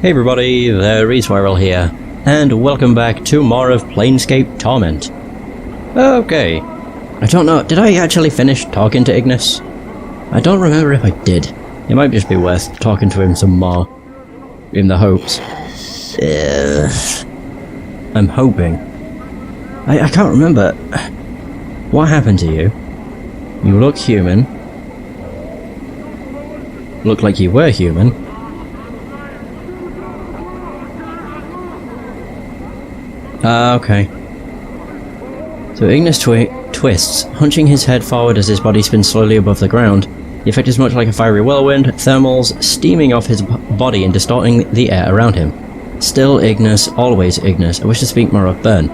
Hey everybody, the Reswirl here, and welcome back to more of Planescape Torment. Okay, I don't know, did I actually finish talking to Ignis? I don't remember if I did. It might just be worth talking to him some more, in the hopes. I'm hoping. I can't remember. What happened to you? You look human. Look like you were human. Okay. So Ignis twists, hunching his head forward as his body spins slowly above the ground. The effect is much like a fiery whirlwind, thermals steaming off his body and distorting the air around him. Still Ignis, always Ignis. I wish to speak more of Burn.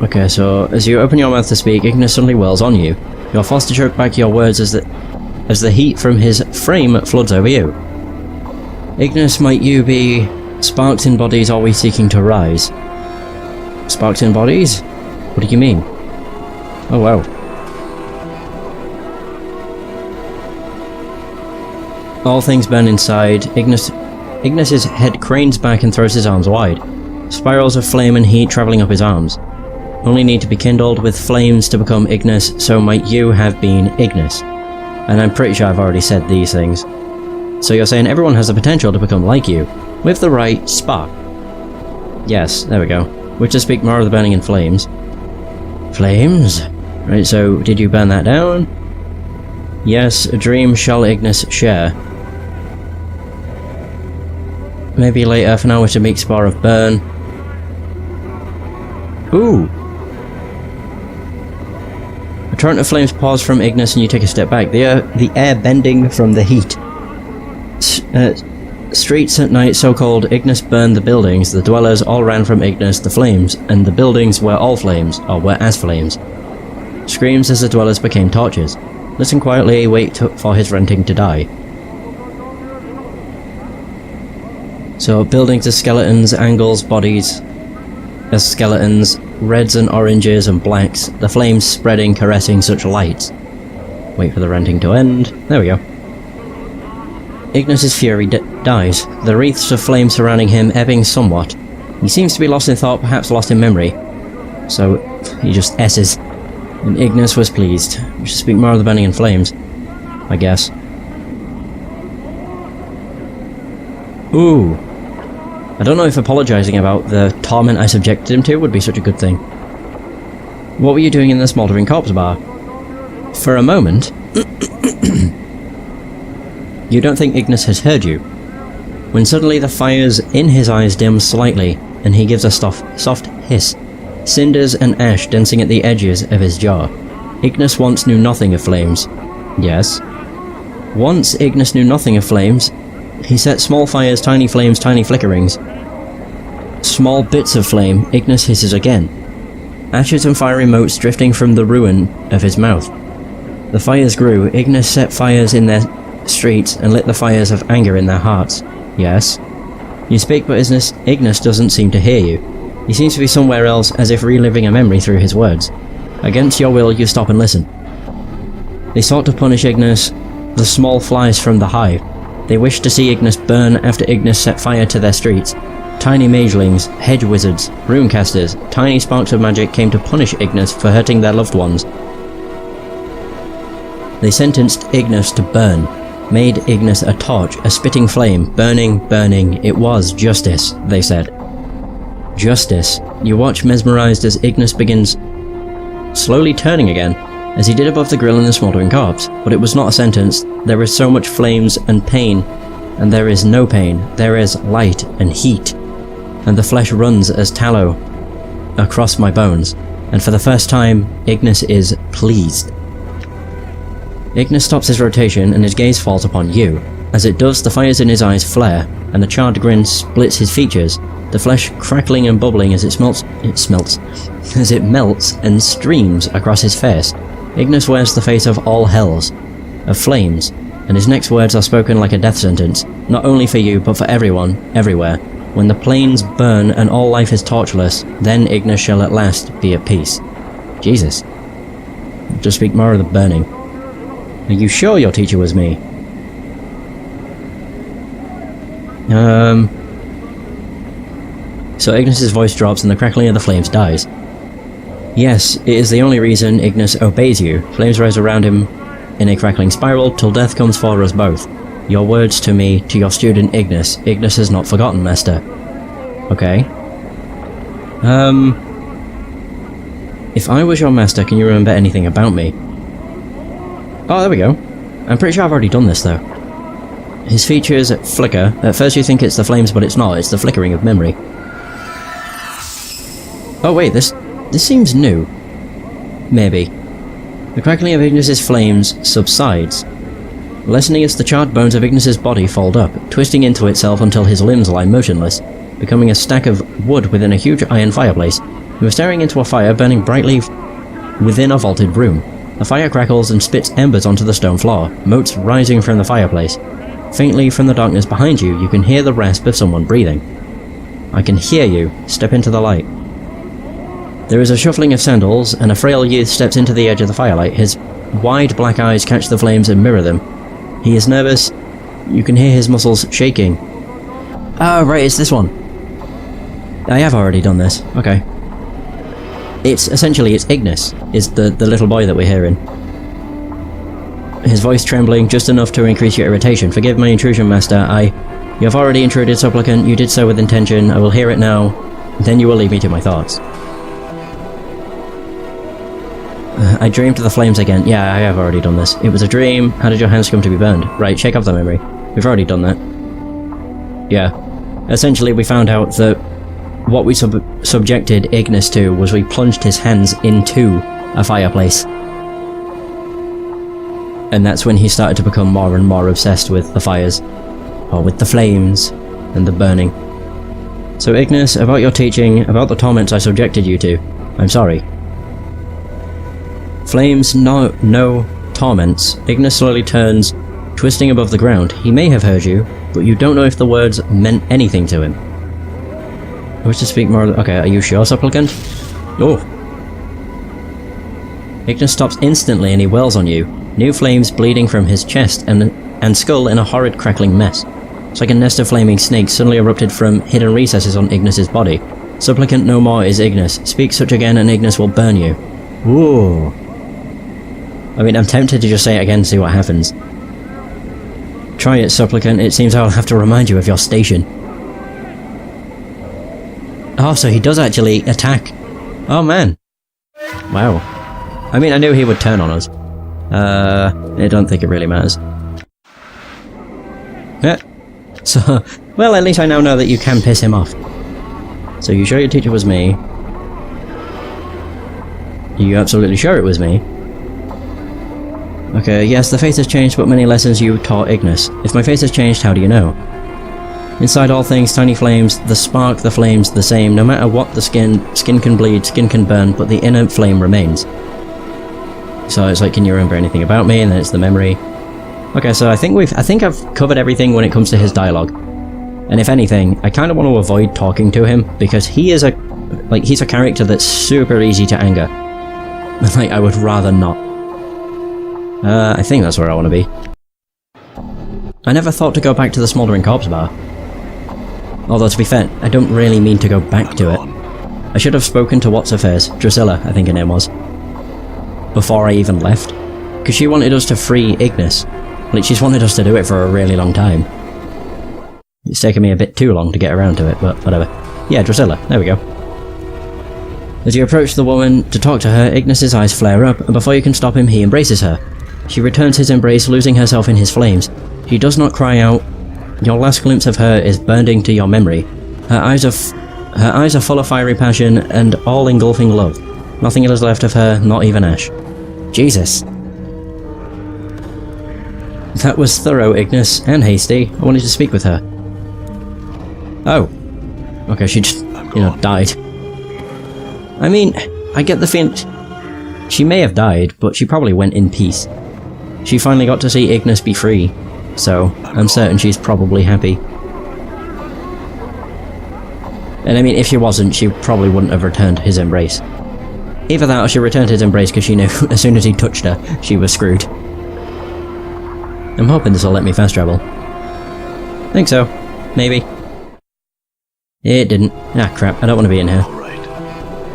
Okay, so as you open your mouth to speak, Ignis suddenly whirls on you. You are forced to choke back your words as the heat from his frame floods over you. Ignis, might you be sparks in bodies always seeking to rise? Sparks in bodies? What do you mean? Oh wow. All things burn inside. Ignis's head cranes back and throws his arms wide. Spirals of flame and heat travelling up his arms. Only need to be kindled with flames to become Ignis, so might you have been Ignis. And I'm pretty sure I've already said these things. So you're saying everyone has the potential to become like you, with the right spark. Yes, there we go. Wish to speak more of the burning in flames. Flames? Right, so did you burn that down? Yes, a dream shall Ignis share. Maybe later, for now wish to make spore of burn. Ooh! A torrent of flames pours from Ignis and you take a step back, the air bending from the heat. Streets at night, so called, Ignis burned the buildings, the dwellers all ran from Ignis, the flames, and the buildings were all flames, or were as flames. Screams as the dwellers became torches. Listen quietly, wait for his renting to die. So, buildings as skeletons, angles, bodies as skeletons, reds and oranges and blacks, the flames spreading, caressing such lights. Wait for the renting to end. There we go. Ignis's fury dies, the wreaths of flame surrounding him ebbing somewhat. He seems to be lost in thought, perhaps lost in memory. So, he just S's. And Ignis was pleased. We should speak more of the burning in flames, I guess. Ooh. I don't know if apologising about the torment I subjected him to would be such a good thing. What were you doing in the smouldering corpse bar? For a moment... You don't think Ignis has heard you? When suddenly the fires in his eyes dim slightly, and he gives a soft hiss. Cinders and ash dancing at the edges of his jaw. Ignis once knew nothing of flames. Yes. Once Ignis knew nothing of flames. He set small fires, tiny flames, tiny flickerings. Small bits of flame, Ignis hisses again. Ashes and fiery motes drifting from the ruin of his mouth. The fires grew. Ignis set fires in their streets and lit the fires of anger in their hearts. Yes. You speak, but Ignis doesn't seem to hear you. He seems to be somewhere else, as if reliving a memory through his words. Against your will, you stop and listen. They sought to punish Ignis, the small flies from the hive. They wished to see Ignis burn after Ignis set fire to their streets. Tiny magelings, hedge wizards, runecasters, tiny sparks of magic came to punish Ignis for hurting their loved ones. They sentenced Ignis to burn. Made Ignis a torch, a spitting flame, burning, burning. It was justice, they said. Justice. You watch mesmerized as Ignis begins slowly turning again, as he did above the grill in the smouldering corpse. But it was not a sentence. There is so much flames and pain, and there is no pain. There is light and heat, and the flesh runs as tallow across my bones. And for the first time, Ignis is pleased. Ignis stops his rotation and his gaze falls upon you. As it does, the fires in his eyes flare, and the charred grin splits his features, the flesh crackling and bubbling as it melts and streams across his face. Ignis wears the face of all hells, of flames, and his next words are spoken like a death sentence, not only for you, but for everyone, everywhere. When the plains burn and all life is tortureless, then Ignis shall at last be at peace. Jesus. Just speak more of the burning. Are you sure your teacher was me? So Ignis's voice drops and the crackling of the flames dies. Yes, it is the only reason Ignis obeys you. Flames rise around him in a crackling spiral till death comes for us both. Your words to me, to your student Ignis. Ignis has not forgotten, Master. Okay. If I was your master, can you remember anything about me? Oh, there we go. I'm pretty sure I've already done this, though. His features flicker. At first you think it's the flames, but it's not. It's the flickering of memory. Oh wait, this seems new. Maybe. The crackling of Ignis's flames subsides, lessening as the charred bones of Ignis's body fold up, twisting into itself until his limbs lie motionless, becoming a stack of wood within a huge iron fireplace. He was staring into a fire burning brightly within a vaulted room. The fire crackles and spits embers onto the stone floor, motes rising from the fireplace. Faintly from the darkness behind you, you can hear the rasp of someone breathing. I can hear you. Step into the light. There is a shuffling of sandals, and a frail youth steps into the edge of the firelight. His wide black eyes catch the flames and mirror them. He is nervous. You can hear his muscles shaking. Oh, right, it's this one. I have already done this. Okay. It's Ignis, is the little boy that we're hearing. His voice trembling just enough to increase your irritation. Forgive my intrusion, Master. You have already intruded, supplicant. You did so with intention. I will hear it now. Then you will leave me to my thoughts. I dreamed of the flames again. Yeah, I have already done this. It was a dream. How did your hands come to be burned? Right, shake off the memory. We've already done that. Yeah. Essentially, we found out that what we subjected Ignis to was we plunged his hands into a fireplace. And that's when he started to become more and more obsessed with the fires. Or with the flames and the burning. So Ignis, about your teaching, about the torments I subjected you to, I'm sorry. Flames, no torments. Ignis slowly turns, twisting above the ground. He may have heard you, but you don't know if the words meant anything to him. I wish to speak more. Okay, are you sure, supplicant? Oh. Ignis stops instantly and he whirls on you. New flames bleeding from his chest and skull in a horrid crackling mess. It's like a nest of flaming snakes suddenly erupted from hidden recesses on Ignis's body. Supplicant no more is Ignis. Speak such again and Ignis will burn you. Ooh. I mean, I'm tempted to just say it again and see what happens. Try it, supplicant. It seems I'll have to remind you of your station. Oh, so he does actually attack. Oh, man. Wow. I mean, I knew he would turn on us. I don't think it really matters. Yeah. So, well, at least I now know that you can piss him off. So, you sure your teacher was me? Are you absolutely sure it was me? Okay, yes, the face has changed, but many lessons you taught Ignis. If my face has changed, how do you know? Inside all things, tiny flames, the spark, the flames, the same. No matter what the skin can bleed, skin can burn, but the inner flame remains. So it's like, can you remember anything about me? And then it's the memory. Okay, so I think I've covered everything when it comes to his dialogue. And if anything, I kind of want to avoid talking to him, because he's a character that's super easy to anger. Like, I would rather not. I think that's where I want to be. I never thought to go back to the Smouldering Corpse Bar. Although, to be fair, I don't really mean to go back to it. I should have spoken to what's-her-face, Drusilla, I think her name was, before I even left. Because she wanted us to free Ignis. Like, she's wanted us to do it for a really long time. It's taken me a bit too long to get around to it, but whatever. Yeah, Drusilla, there we go. As you approach the woman to talk to her, Ignis's eyes flare up, and before you can stop him, he embraces her. She returns his embrace, losing herself in his flames. She does not cry out. Your last glimpse of her is burned into your memory. Her eyes are full of fiery passion and all-engulfing love. Nothing is left of her, not even ash. Jesus. That was thorough, Ignis, and hasty. I wanted to speak with her. Oh. Okay, she just, died. I mean, I get the feeling she may have died, but she probably went in peace. She finally got to see Ignis be free, so I'm certain she's probably happy. And I mean, if she wasn't, she probably wouldn't have returned his embrace. Either that or she returned his embrace because she knew as soon as he touched her, she was screwed. I'm hoping this will let me fast travel. Think so. Maybe. It didn't. Ah, crap. I don't want to be in here.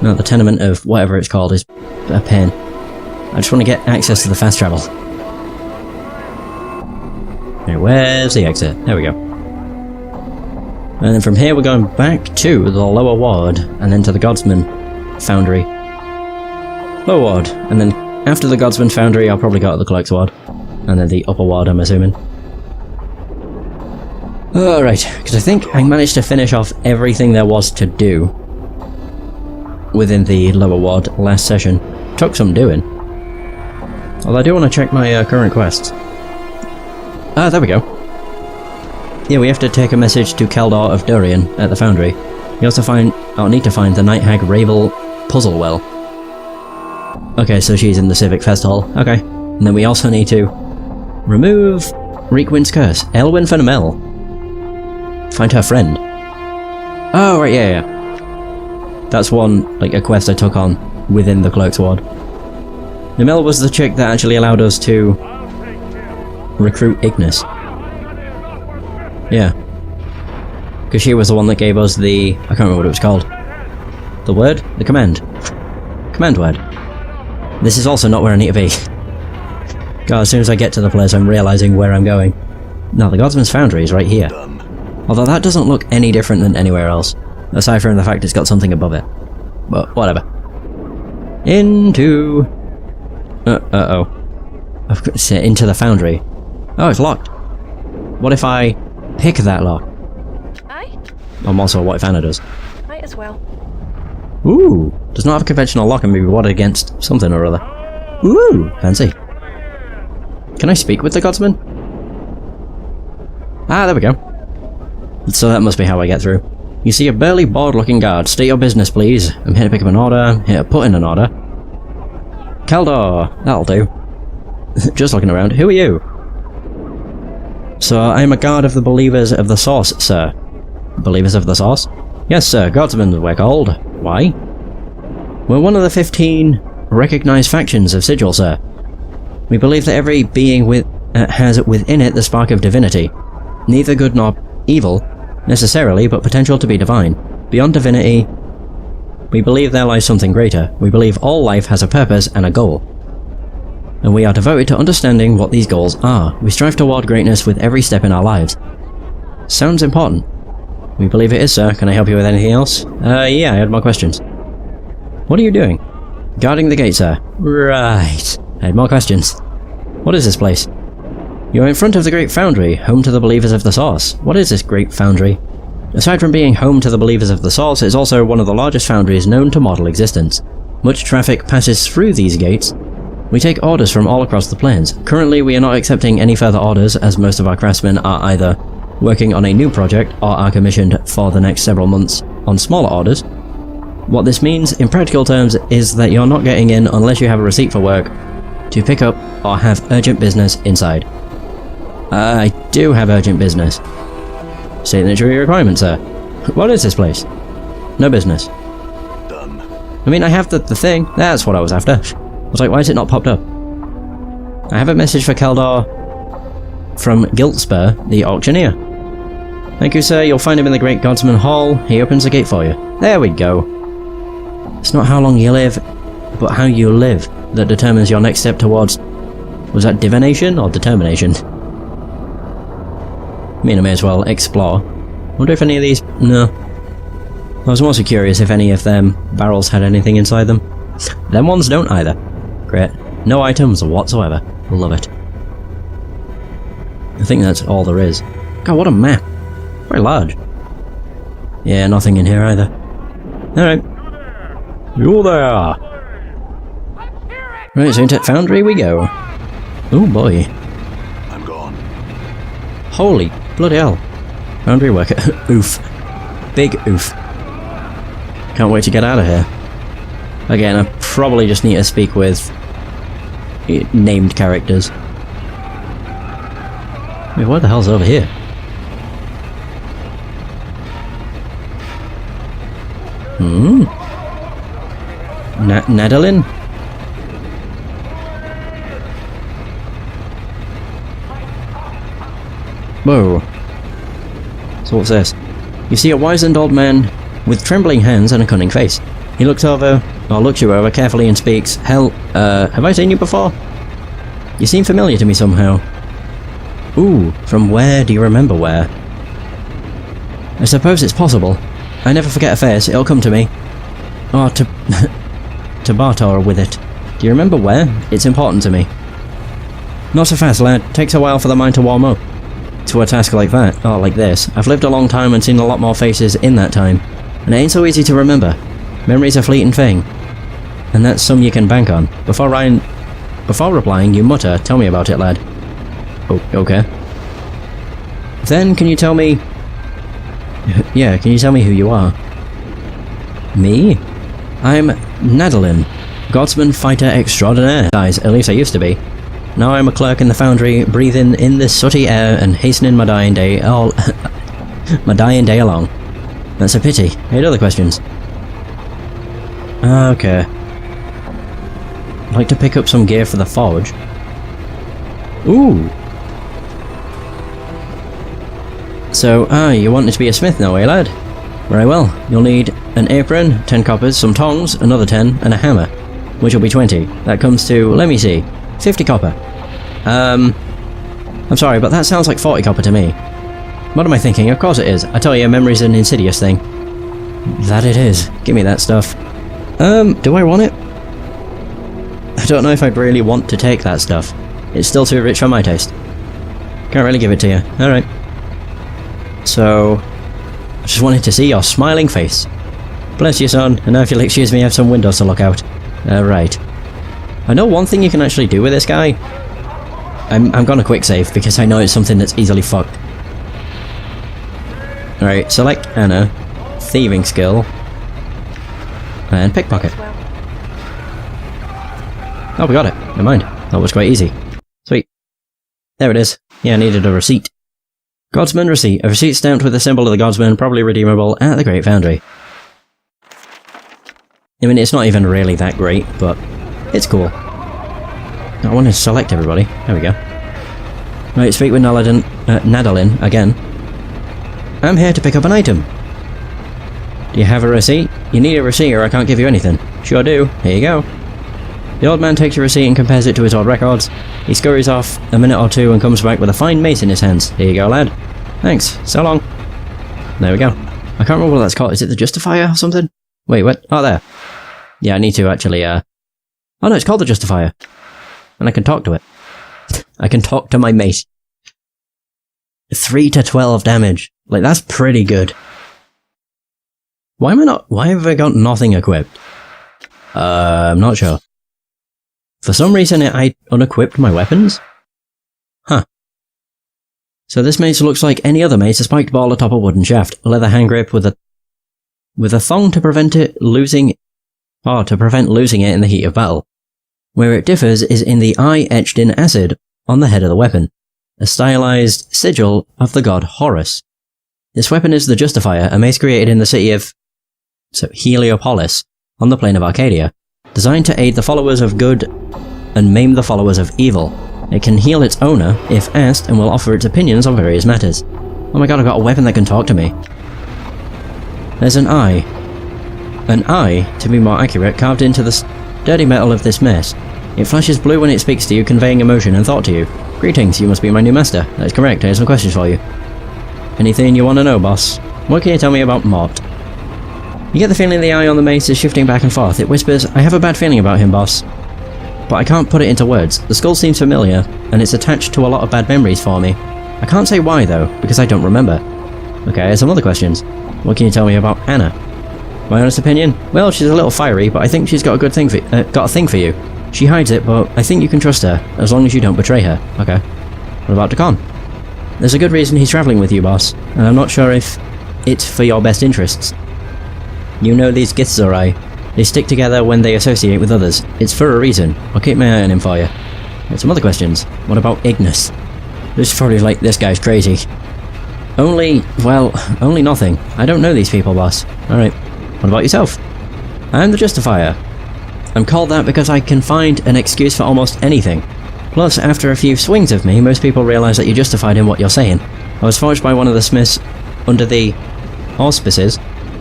No, the tenement of whatever it's called is a pain. I just want to get access to the fast travel. Okay, where's the exit? There we go. And then from here we're going back to the lower ward, and then to the Godsman Foundry. Lower ward, and then after the Godsman Foundry I'll probably go to the Clerk's ward. And then the upper ward, I'm assuming. Alright, because I think I managed to finish off everything there was to do within the lower ward last session. Took some doing. Although I do want to check my current quests. Ah, there we go. Yeah, we have to take a message to Baldur of Durian at the Foundry. We also need to find the Night Hag Ravel puzzle well. Okay, so she's in the Civic Fest Hall. Okay. And then we also need to remove Reekwind's curse. Elwyn Fenamel. Find her friend. Oh, right, yeah. That's one, like, a quest I took on within the Clerk's Ward. Namel was the chick that actually allowed us to recruit Ignis. Yeah. Because she was the one that gave us the... I can't remember what it was called. The word? The command. Command word. This is also not where I need to be. God, as soon as I get to the place I'm realising where I'm going. Now, the Godsman's Foundry is right here. Although that doesn't look any different than anywhere else. Aside from the fact it's got something above it. But, whatever. Into... Uh-oh. Into the Foundry. Oh, it's locked. What if I pick that lock? Aye. Also, what if Anna does? Might as well. Ooh! Does not have a conventional lock and be rewarded against something or other. Ooh! Fancy. Can I speak with the Godsman? Ah, there we go. So that must be how I get through. You see a burly, bored-looking guard. State your business, please. I'm here to pick up an order. Here to put in an order. Baldur! That'll do. Just looking around. Who are you? So, I am a guard of the Believers of the Source, sir. Believers of the Source? Yes, sir. Godsmen, we're called. Why? We're one of the 15 recognized factions of Sigil, sir. We believe that every being has within it the spark of divinity. Neither good nor evil, necessarily, but potential to be divine. Beyond divinity, we believe there lies something greater. We believe all life has a purpose and a goal. And we are devoted to understanding what these goals are. We strive toward greatness with every step in our lives. Sounds important. We believe it is, sir. Can I help you with anything else? Yeah, I had more questions. What are you doing? Guarding the gate, sir. Right. I had more questions. What is this place? You are in front of the Great Foundry, home to the Believers of the Source. What is this Great Foundry? Aside from being home to the Believers of the Source, it is also one of the largest foundries known to mortal existence. Much traffic passes through these gates. We take orders from all across the planes. Currently, we are not accepting any further orders, as most of our craftsmen are either working on a new project or are commissioned for the next several months on smaller orders. What this means, in practical terms, is that you're not getting in unless you have a receipt for work to pick up or have urgent business inside. I do have urgent business. Signatory requirement, sir. What is this place? No business. Done. I mean, I have the thing. That's what I was after. I was like, why is it not popped up? I have a message for Baldur from Giltspur, the auctioneer. Thank you, sir. You'll find him in the Great Godsman Hall. He opens the gate for you. There we go. It's not how long you live, but how you live that determines your next step towards... Was that divination or determination? I mean, I may as well explore. Wonder if any of these... No. I was mostly curious if any of them barrels had anything inside them. Them ones don't either. Great. No items whatsoever. Love it. I think that's all there is. God, what a map. Very large. Yeah, nothing in here either. Alright. You there! Right, so into Foundry we go. Oh boy. I'm gone. Holy bloody hell. Foundry worker. Oof. Big oof. Can't wait to get out of here. Again, I probably just need to speak with named characters. Wait, what the hell's over here? Hmm? Nadalin? Whoa. So what's this? You see a wizened old man with trembling hands and a cunning face. He looks you over carefully and speaks, "Hell, have I seen you before? You seem familiar to me somehow." Ooh, from where do you remember where? I suppose it's possible. I never forget a face, it'll come to me. Oh, to Baldur with it. Do you remember where? It's important to me. Not so fast, lad. Takes a while for the mind to warm up. To a task like that, or like this. I've lived a long time and seen a lot more faces in that time. And it ain't so easy to remember. Memory's a fleeting thing. And that's some you can bank on. Before replying, you mutter, "Tell me about it, lad." Oh, okay. Then, can you tell me... Yeah, can you tell me who you are? Me? I'm Nadalin, Godsman Fighter Extraordinaire. Guys, at least I used to be. Now I'm a clerk in the foundry, breathing in this sooty air and hastening my dying day along. That's a pity. I had other questions. Okay. I'd like to pick up some gear for the forge. Ooh! So, you wanted to be a smith now, eh, lad? Very well. You'll need an apron, 10 coppers, some tongs, another 10, and a hammer, which will be 20. That comes to, let me see, 50 copper. I'm sorry, but that sounds like 40 copper to me. What am I thinking? Of course it is. I tell you, memory's an insidious thing. That it is. Give me that stuff. Do I want it? I don't know if I'd really want to take that stuff. It's still too rich for my taste. Can't really give it to you. Alright. So... I just wanted to see your smiling face. Bless you, son, and now if you'll excuse me, I have some windows to look out. Right. I know one thing you can actually do with this guy. I'm gonna quick save, because I know it's something that's easily fucked. Alright, select Anna, thieving skill, and pickpocket. Oh, we got it. Never mind. That was quite easy. Sweet. There it is. Yeah, I needed a receipt. Godsman receipt. A receipt stamped with the symbol of the Godsman, probably redeemable at the Great Foundry. I mean, it's not even really that great, but it's cool. I want to select everybody. There we go. Right, speak with Nadalin again. I'm here to pick up an item. Do you have a receipt? You need a receipt or I can't give you anything. Sure do. Here you go. The old man takes your receipt and compares it to his old records. He scurries off a minute or two and comes back with a fine mace in his hands. Here you go, lad. Thanks. So long. There we go. I can't remember what that's called. Is it the Justifier or something? Wait, what? Oh, there. Yeah, I need to actually, Oh no, it's called the Justifier. And I can talk to it. I can talk to my mate. 3 to 12 damage. Like, that's pretty good. Why have I got nothing equipped? I'm not sure. For some reason I unequipped my weapons? Huh. So this mace looks like any other mace, a spiked ball atop a wooden shaft, a leather hand grip with a thong to prevent losing it in the heat of battle. Where it differs is in the eye etched in acid on the head of the weapon, a stylized sigil of the god Horus. This weapon is the Justifier, a mace created in the city of Heliopolis, on the plane of Arcadia, designed to aid the followers of good and maim the followers of evil. It can heal its owner, if asked, and will offer its opinions on various matters. Oh my god, I've got a weapon that can talk to me. There's an eye. An eye, to be more accurate, carved into the sturdy metal of this mace. It flashes blue when it speaks to you, conveying emotion and thought to you. Greetings, you must be my new master. That is correct, I have some questions for you. Anything you want to know, boss? What can you tell me about Mort? You get the feeling the eye on the mace is shifting back and forth. It whispers, I have a bad feeling about him, boss. But I can't put it into words. The skull seems familiar, and it's attached to a lot of bad memories for me. I can't say why, though, because I don't remember. Okay, I have some other questions. What can you tell me about Anna? My honest opinion? Well, she's a little fiery, but I think she's got a thing for you. She hides it, but I think you can trust her, as long as you don't betray her. Okay. What about Dakon? There's a good reason he's travelling with you, boss, and I'm not sure if it's for your best interests. You know these Githzerai. They stick together when they associate with others. It's for a reason. I'll keep my eye on him for you. And some other questions. What about Ignis? This is probably like, this guy's crazy. Only nothing. I don't know these people, boss. Alright. What about yourself? I'm the Justifier. I'm called that because I can find an excuse for almost anything. Plus, after a few swings of me, most people realise that you're justified in what you're saying. I was forged by one of the smiths under the auspices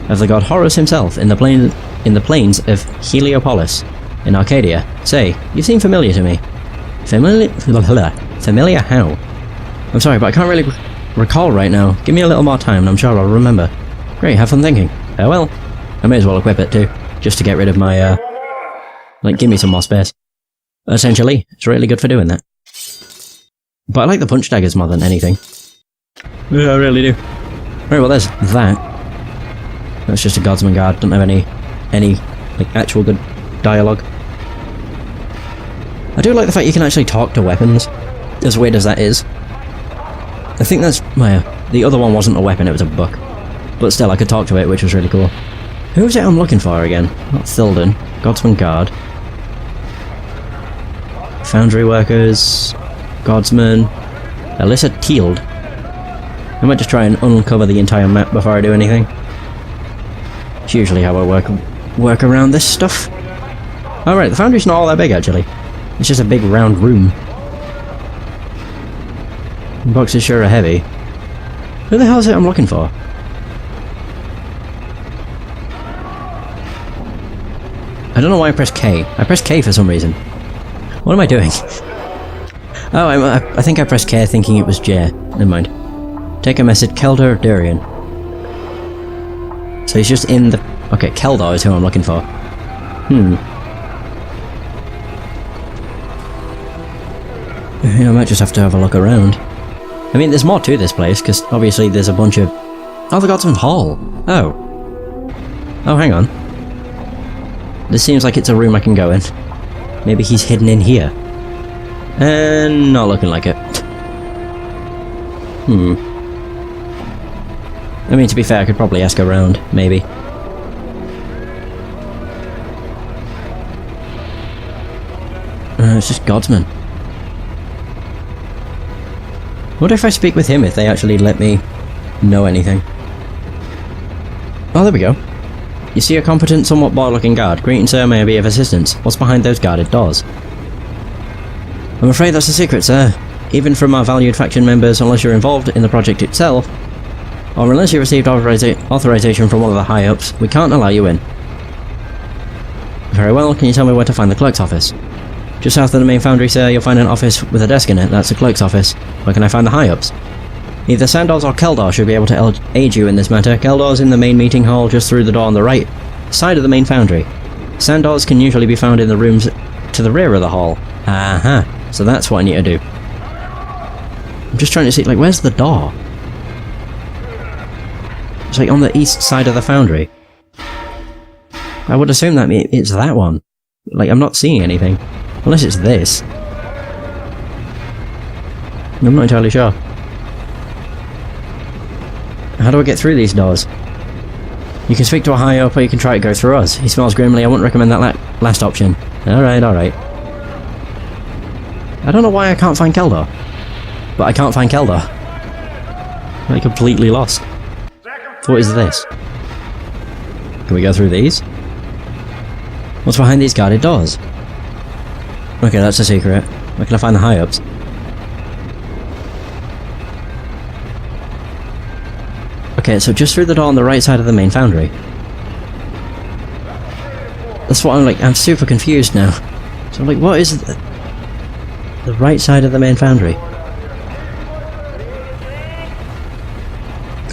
of the god Horus himself in the plains of Heliopolis in Arcadia. Say, you seem familiar to me. Familiar how? I'm sorry, but I can't really recall right now. Give me a little more time and I'm sure I'll remember. Great, have fun thinking. Farewell. I may as well equip it too, just to get rid of my, like, give me some more space. Essentially, it's really good for doing that. But I like the punch daggers more than anything. Yeah, I really do. Right, well there's that. That's just a Godsman guard, doesn't have any, like, actual good dialogue. I do like the fact you can actually talk to weapons, as weird as that is. I think that's, well, the other one wasn't a weapon, it was a book. But still, I could talk to it, which was really cool. Who is it I'm looking for again? Not Thilden. Godsman Guard. Foundry Workers. Godsman. Alyssa Teald. I might just try and uncover the entire map before I do anything. It's usually how I work around this stuff. Alright, the Foundry's not all that big actually. It's just a big round room. The boxes sure are heavy. Who the hell is it I'm looking for? I don't know why I pressed K. I pressed K for some reason. What am I doing? Oh, I think I pressed K thinking it was J. Never mind. Take a message, Keldor Durian. So he's just in the... Okay, Keldor is who I'm looking for. I might just have to have a look around. I mean, there's more to this place, because obviously there's a bunch of... Oh, they got some hall! Oh. Oh, hang on. This seems like it's a room I can go in. Maybe he's hidden in here. And not looking like it. I mean, to be fair, I could probably ask around, maybe. It's just Godsman. What if I speak with him if they actually let me know anything? Oh, there we go. You see a competent, somewhat bored-looking guard. Greetings, sir, may I be of assistance? What's behind those guarded doors? I'm afraid that's a secret, sir. Even from our valued faction members, unless you're involved in the project itself, or unless you received authorization from one of the high-ups, we can't allow you in. Very well, can you tell me where to find the clerk's office? Just south of the main foundry, sir, you'll find an office with a desk in it. That's the clerk's office. Where can I find the high-ups? Either Sandals or Keldor should be able to aid you in this matter. Keldor's in the main meeting hall just through the door on the right side of the main foundry. Sandals can usually be found in the rooms to the rear of the hall. Aha, so that's what I need to do. I'm just trying to see, like, where's the door? It's like on the east side of the foundry. I would assume that it's that one. Like, I'm not seeing anything. Unless it's this. I'm not entirely sure. How do I get through these doors? You can speak to a high up or you can try to go through us. He smells grimly, I wouldn't recommend that last option. Alright, alright. I don't know why I can't find Keldor. But I can't find Keldor. I'm completely lost. What is this? Can we go through these? What's behind these guarded doors? Okay, that's a secret. Where can I find the high-ups? Okay, so just through the door on the right side of the main foundry. That's what I'm super confused now. So I'm like, what is the right side of the main foundry?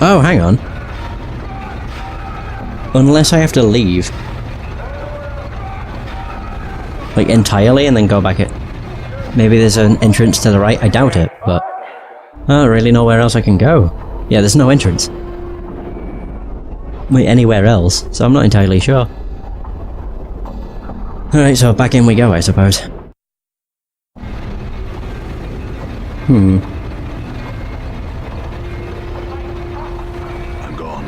Oh, hang on. Unless I have to leave. Like, entirely and then go back it. Maybe there's an entrance to the right, I doubt it, but... I don't really know where else I can go. Yeah, there's no entrance. Wait, anywhere else, so I'm not entirely sure. Alright, so back in we go, I suppose. I'm gone.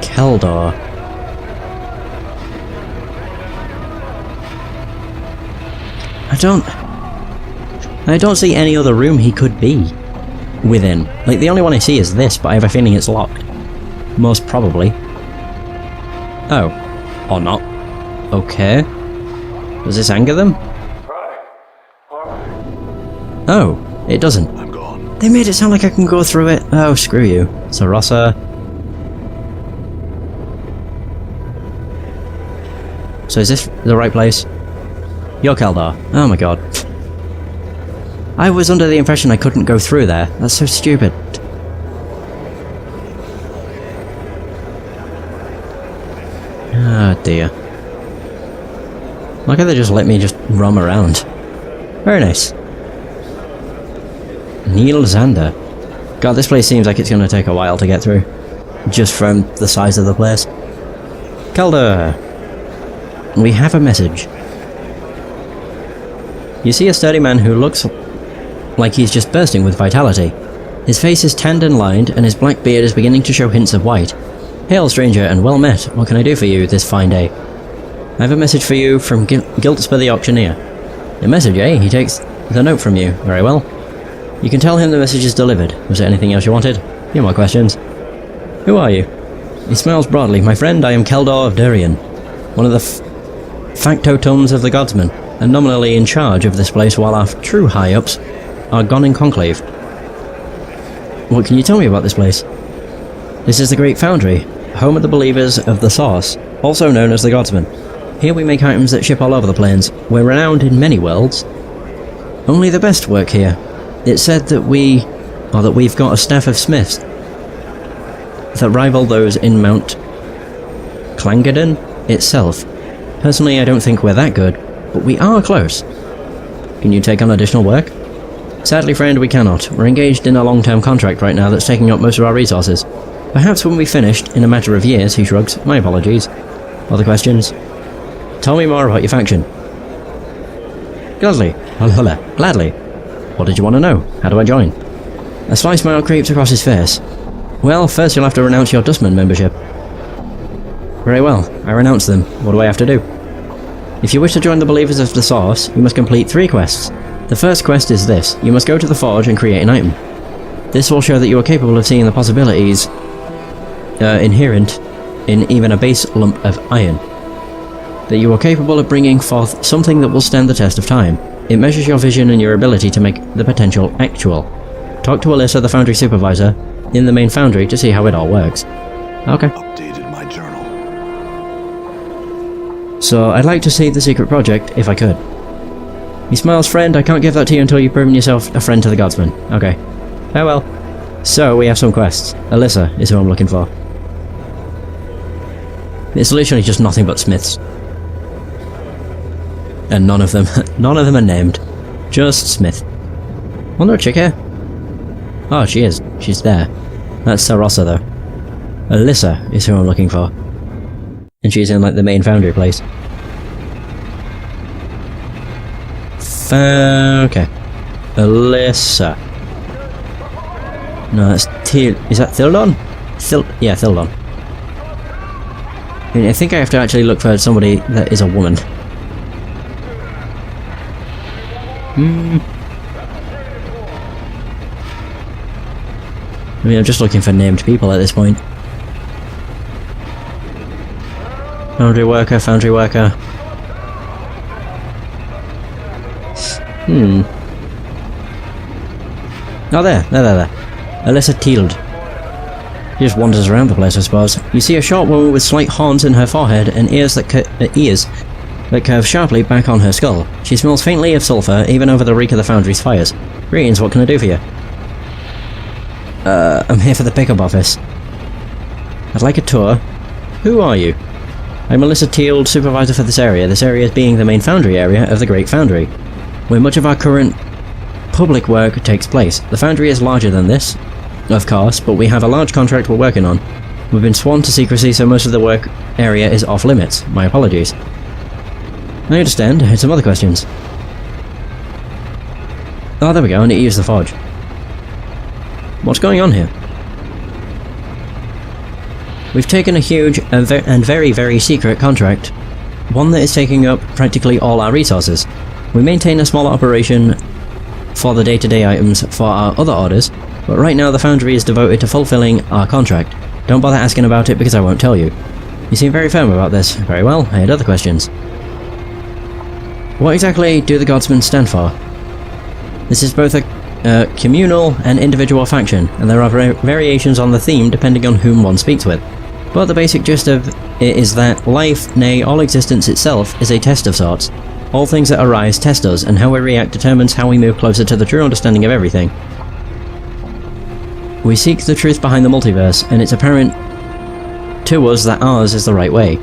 Keldor. I don't see any other room he could be within. Like, the only one I see is this, but I have a feeling it's locked. Most probably. Oh. Or not. Okay. Does this anger them? Oh, it doesn't. I'm gone. They made it sound like I can go through it. Oh, screw you. Sarasa. So is this the right place? You're Keldar. Oh my god. I was under the impression I couldn't go through there. That's so stupid. Ah, dear. Why can't they just let me just roam around? Very nice. Neil Xander. God, this place seems like it's going to take a while to get through. Just from the size of the place. Keldar! We have a message. You see a sturdy man who looks like he's just bursting with vitality. His face is tanned and lined, and his black beard is beginning to show hints of white. Hail, stranger, and well met. What can I do for you this fine day? I have a message for you from Giltspur the Auctioneer. A message, eh? He takes the note from you. Very well. You can tell him the message is delivered. Was there anything else you wanted? Few more questions. Who are you? He smiles broadly. My friend, I am Keldar of Durian, one of the factotums of the Godsmen, and nominally in charge of this place while our true high-ups are gone in conclave. What can you tell me about this place? This is the Great Foundry, home of the believers of the Source, also known as the Godsmen. Here we make items that ship all over the planes. We're renowned in many worlds. Only the best work here. It's said that we've got a staff of smiths that rival those in Mount Clangaden itself. Personally, I don't think we're that good, but we are close. Can you take on additional work? Sadly, friend, we cannot. We're engaged in a long-term contract right now that's taking up most of our resources. Perhaps when we've finished, in a matter of years, he shrugs. My apologies. Other questions? Tell me more about your faction. Gladly. Gladly. What did you want to know? How do I join? A sly smile creeps across his face. Well, first you'll have to renounce your Dustman membership. Very well. I renounce them. What do I have to do? If you wish to join the Believers of the Source, you must complete 3 quests. The first quest is this. You must go to the Forge and create an item. This will show that you are capable of seeing the possibilities inherent in even a base lump of iron. That you are capable of bringing forth something that will stand the test of time. It measures your vision and your ability to make the potential actual. Talk to Alyssa, the Foundry Supervisor, in the main foundry to see how it all works. Okay. Updated my journal. So, I'd like to see the secret project, if I could. He smiles, friend, I can't give that to you until you've proven yourself a friend to the Godsman. Okay. Farewell. So, we have some quests. Alyssa is who I'm looking for. It's literally just nothing but smiths. And none of them are named. Just Smith. Wonder a chick here? Oh, she is. She's there. That's Sarasa, though. Alyssa is who I'm looking for. And she's in, like, the main foundry place. Okay. Alyssa. No, that's is that Thildon? Yeah, Thildon. I mean, I think I have to actually look for somebody that is a woman. I mean, I'm just looking for named people at this point. Foundry worker, foundry worker. Oh, there. Alyssa Teald. She just wanders around the place, I suppose. You see a short woman with slight horns in her forehead and ears that curve sharply back on her skull. She smells faintly of sulphur, even over the reek of the foundry's fires. Greetings, what can I do for you? I'm here for the pickup office. I'd like a tour. Who are you? I'm Alyssa Teald, supervisor for this area being the main foundry area of the Great Foundry, where much of our current public work takes place. The foundry is larger than this, of course, but we have a large contract we're working on. We've been sworn to secrecy, so most of the work area is off limits. My apologies. I understand. I had some other questions. Oh, there we go. I need to use the forge. What's going on here? We've taken a huge and very, very secret contract. One that is taking up practically all our resources. We maintain a small operation for the day-to-day items for our other orders, but right now the foundry is devoted to fulfilling our contract. Don't bother asking about it because I won't tell you. You seem very firm about this. Very well. I had other questions. What exactly do the Godsmen stand for? This is both a communal and individual faction, and there are variations on the theme depending on whom one speaks with. But the basic gist of it is that life, nay, all existence itself, is a test of sorts. All things that arise test us, and how we react determines how we move closer to the true understanding of everything. We seek the truth behind the multiverse, and it's apparent to us that ours is the right way.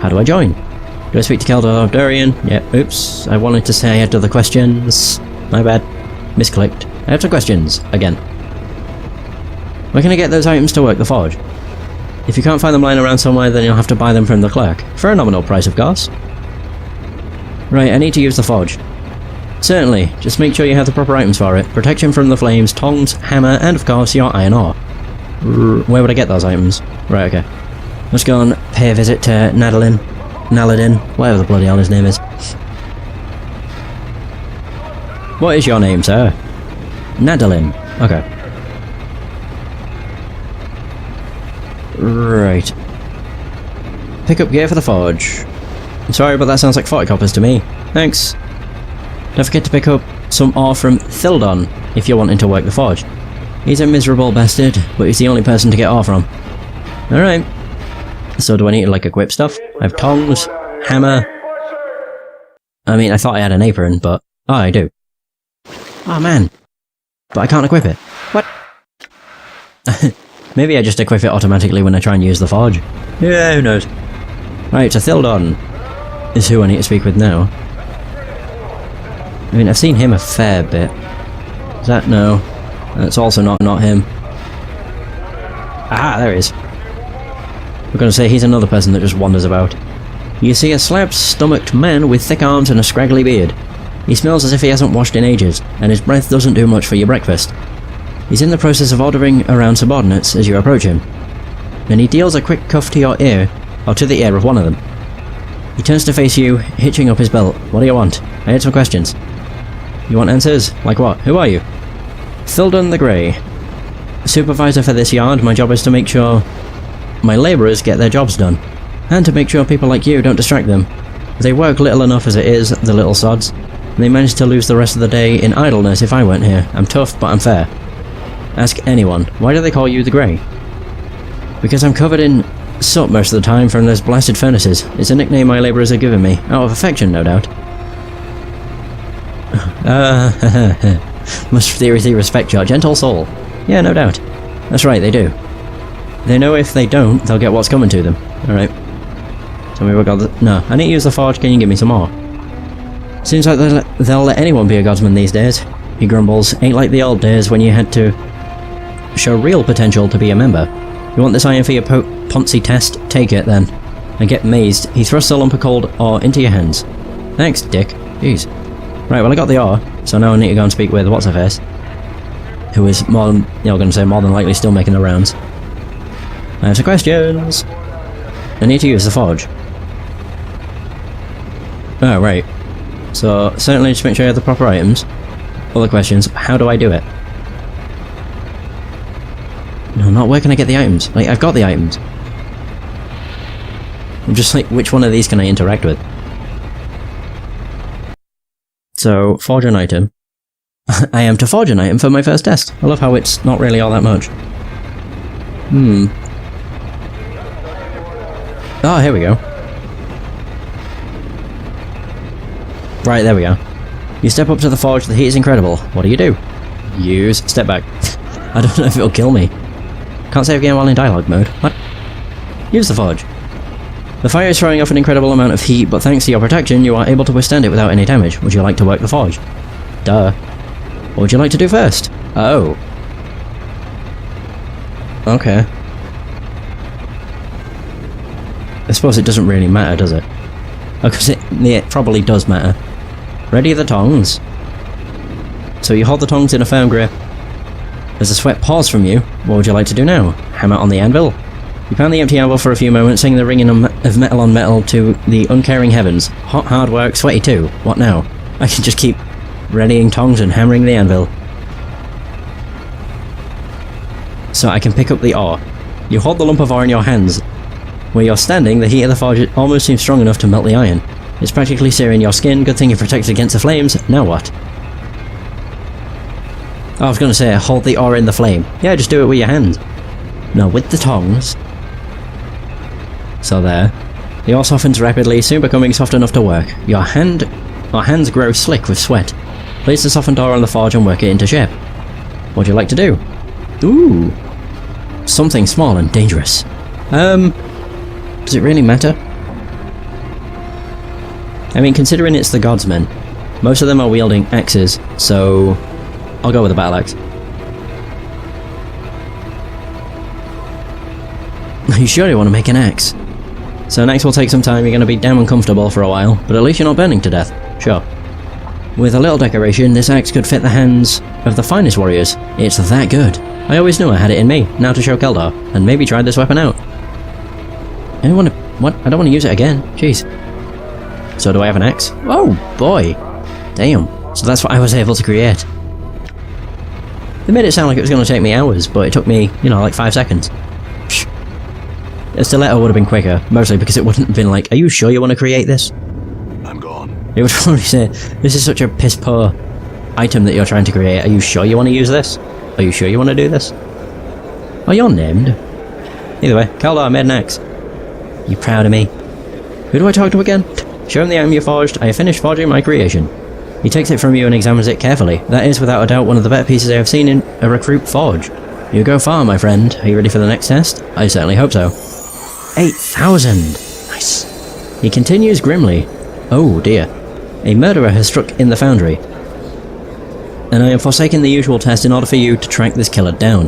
How do I join? Do I speak to Keldor Durian? Yeah, oops, I wanted to say I had other questions. My bad. Misclicked. I have some questions, again. Where can I get those items to work the forge? If you can't find them lying around somewhere, then you'll have to buy them from the clerk. For a nominal price, of course. Right, I need to use the forge. Certainly, just make sure you have the proper items for it. Protection from the flames, tongs, hammer, and of course your iron ore. Where would I get those items? Right, okay. Let's go and pay a visit to Naladin, whatever the bloody hell his name is. What is your name, sir? Nadalin. Okay. Right. Pick up gear for the forge. I'm sorry, but that sounds like 40 coppers to me. Thanks. Don't forget to pick up some ore from Thildon if you're wanting to work the forge. He's a miserable bastard, but he's the only person to get ore from. Alright. So do I need to, like, equip stuff? I have tongs, hammer... I mean, I thought I had an apron, but... Oh, I do. Oh, man. But I can't equip it. What? Maybe I just equip it automatically when I try and use the forge. Yeah, who knows. Right, so Thildon is who I need to speak with now. I mean, I've seen him a fair bit. Is that... no. That's also not him. Ah, there he is. We're going to say he's another person that just wanders about. You see a slab-stomached man with thick arms and a scraggly beard. He smells as if he hasn't washed in ages, and his breath doesn't do much for your breakfast. He's in the process of ordering around subordinates as you approach him. Then he deals a quick cuff to your ear, or to the ear of one of them. He turns to face you, hitching up his belt. What do you want? I had some questions. You want answers? Like what? Who are you? Thildon the Grey. Supervisor for this yard, my job is to make sure my labourers get their jobs done, and to make sure people like you don't distract them. They work little enough as it is, the little sods, and they manage to lose the rest of the day in idleness if I weren't here. I'm tough, but I'm fair. Ask anyone, why do they call you the Grey? Because I'm covered in soot most of the time from those blasted furnaces. It's a nickname my labourers have given me, out of affection, no doubt. Must seriously respect your gentle soul. Yeah, no doubt. That's right, they do. They know if they don't, they'll get what's coming to them. Alright. Tell me what got the... No, I need to use the forge, can you give me some more? Seems like they'll let anyone be a godsman these days. He grumbles. Ain't like the old days when you had to show real potential to be a member. You want this iron for your Ponzi test? Take it, then. And get mazed. He thrusts a lump of cold ore into your hands. Thanks, dick. Jeez. Right, well I got the ore, so now I need to go and speak with what's-her-face, who is more than, more than likely still making the rounds. I have some questions. I need to use the forge. Oh, right. So, certainly just make sure you have the proper items. Other questions, how do I do it? No, not where can I get the items? Like, I've got the items. I'm just like, which one of these can I interact with? So, forge an item. I am to forge an item for my first test. I love how it's not really all that much. Oh, here we go. Right, there we go. You step up to the forge, the heat is incredible. What do? Use step back. I don't know if it'll kill me. Can't save game while in dialogue mode. What? Use the forge. The fire is throwing off an incredible amount of heat, but thanks to your protection, you are able to withstand it without any damage. Would you like to work the forge? Duh. What would you like to do first? Oh. Okay. I suppose it doesn't really matter, does it? Oh, because it probably does matter. Ready the tongs. So you hold the tongs in a firm grip. As the sweat pours from you, what would you like to do now? Hammer on the anvil? You pound the empty anvil for a few moments, singing the ringing of metal on metal to the uncaring heavens. Hot, hard work, sweaty too. What now? I can just keep readying tongs and hammering the anvil. So I can pick up the ore. You hold the lump of ore in your hands. Where you're standing, the heat of the forge almost seems strong enough to melt the iron. It's practically searing your skin. Good thing you're protected against the flames. Now what? I was going to say, hold the ore in the flame. Yeah, just do it with your hand. No, with the tongs. So there. The ore softens rapidly, soon becoming soft enough to work. Your hands grow slick with sweat. Place the softened ore on the forge and work it into shape. What do you like to do? Ooh. Something small and dangerous. Does it really matter? I mean, considering it's the Godsmen, most of them are wielding axes, so I'll go with the battle axe. You surely want to make an axe. So an axe will take some time, you're going to be damn uncomfortable for a while, but at least you're not burning to death. Sure. With a little decoration, this axe could fit the hands of the finest warriors. It's that good. I always knew I had it in me, now to show Keldar, and maybe try this weapon out. I don't want to... What? I don't want to use it again. Jeez. So do I have an axe? Oh, boy. Damn. So that's what I was able to create. They made it sound like it was going to take me hours, but it took me, you know, like 5 seconds. Psh. A stiletto would have been quicker, mostly because it wouldn't have been like, are you sure you want to create this? I'm gone. It would probably say, this is such a piss-poor item that you're trying to create. Are you sure you want to use this? Are you sure you want to do this? Oh, you're named. Either way, Keldar made an axe. You proud of me? Who do I talk to again? Show him the item you forged. I have finished forging my creation. He takes it from you and examines it carefully. That is, without a doubt, one of the better pieces I have seen in a recruit forge. You go far, my friend. Are you ready for the next test? I certainly hope so. 8,000! Nice. He continues grimly. Oh dear. A murderer has struck in the foundry. And I am forsaking the usual test in order for you to track this killer down.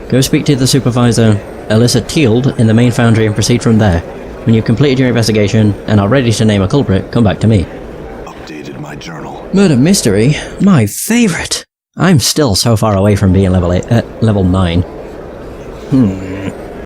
Go speak to the supervisor, Alyssa Teald, in the main foundry and proceed from there. When you've completed your investigation and are ready to name a culprit, come back to me. Updated my journal. Murder mystery? My favourite! I'm still so far away from being level 9.